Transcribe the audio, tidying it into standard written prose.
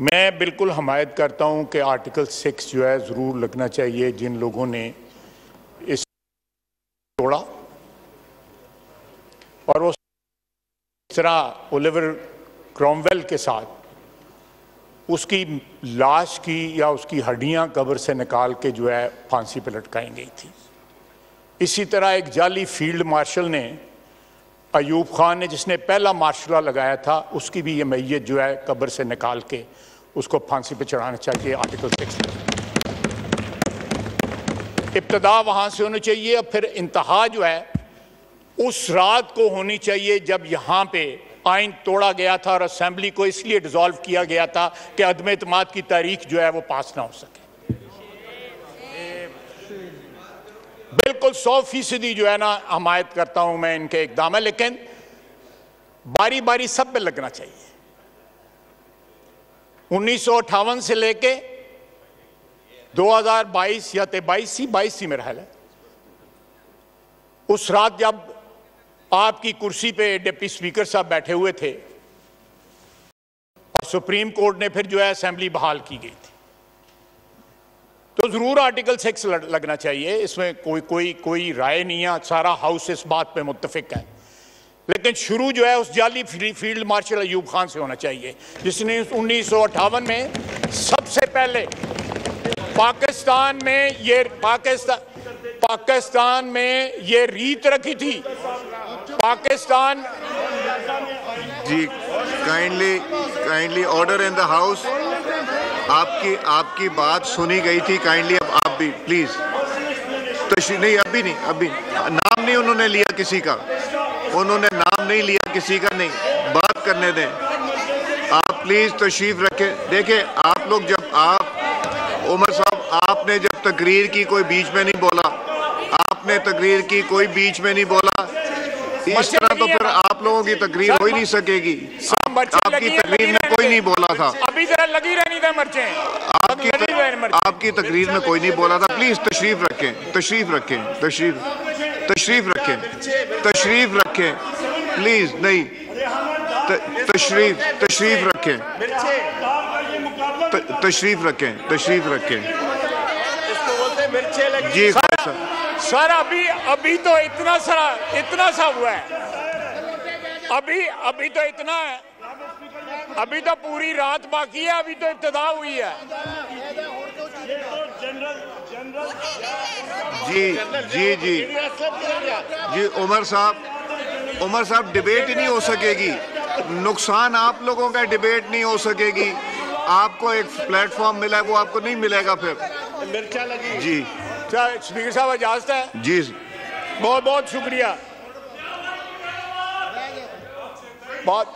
मैं बिल्कुल हमायत करता हूं कि आर्टिकल 6 जो है ज़रूर लगना चाहिए। जिन लोगों ने इस तोड़ा और उस तरह ओलिवर क्रॉमवेल के साथ उसकी लाश की या उसकी हड्डियां कब्र से निकाल के जो है फांसी पर लटकाई गई थी। इसी तरह एक जाली फील्ड मार्शल ने अयूब खान ने, जिसने पहला मार्शल लगाया था, उसकी भी ये मैयत जो है कब्र से निकाल के उसको फांसी पे चढ़ाना चाहिए। आर्टिकल 6 इब्तदा वहां से होनी चाहिए और फिर इंतहा जो है उस रात को होनी चाहिए जब यहाँ पे आइन तोड़ा गया था और असेंबली को इसलिए डिसॉल्व किया गया था कि अदम एतमाद की तारीख जो है वो पास ना हो सके। बिल्कुल 100% जो है ना हमायत करता हूं मैं इनके इकदाम है, लेकिन बारी बारी सब पे लगना चाहिए। 1958 से लेके 2022 या 22 ही मेरा ख्याल है, उस रात जब आपकी कुर्सी पे डिप्टी स्पीकर साहब बैठे हुए थे और सुप्रीम कोर्ट ने फिर जो है असेंबली बहाल की गई थी, तो जरूर आर्टिकल 6 लगना चाहिए। इसमें कोई राय नहीं है, सारा हाउस इस बात पे मुत्तफिक है। लेकिन शुरू जो है उस जाली फील्ड मार्शल अयूब खान से होना चाहिए, जिसने 1958 में सबसे पहले पाकिस्तान में ये रीत रखी थी। Pakistan ji, kindly order in the house. आपकी बात सुनी गई थी। काइंडली अब आप भी प्लीज नहीं, अभी नाम नहीं उन्होंने लिया किसी का, नहीं, बात करने दें। आप प्लीज तशरीफ रखें। देखिए आप लोग, जब आप उमर साहब, आपने जब तकरीर की कोई बीच में नहीं बोला, इस तरह तो फिर आप लोगों की तकरीर हो ही नहीं सकेगी। आपकी तकरीर में कोई नहीं बोला था, अभी जरा लगी रहनी था मर्चें। आपकी तकरीर में कोई नहीं बोला था। प्लीज तशरीफ रखें प्लीज। नहीं, तशरीफ रखें जी। सर अभी तो इतना सा हुआ है, अभी तो इतना है, अभी तो पूरी रात बाकी है, अभी तो इब्तिदा हुई है। जी उमर साहब डिबेट ही नहीं हो सकेगी। नुकसान आप लोगों का, डिबेट नहीं हो सकेगी। आपको एक प्लेटफॉर्म मिला है, वो आपको नहीं मिलेगा फिर। जी स्पीकर साहब इजाजत है जी, बहुत बहुत शुक्रिया। बहुत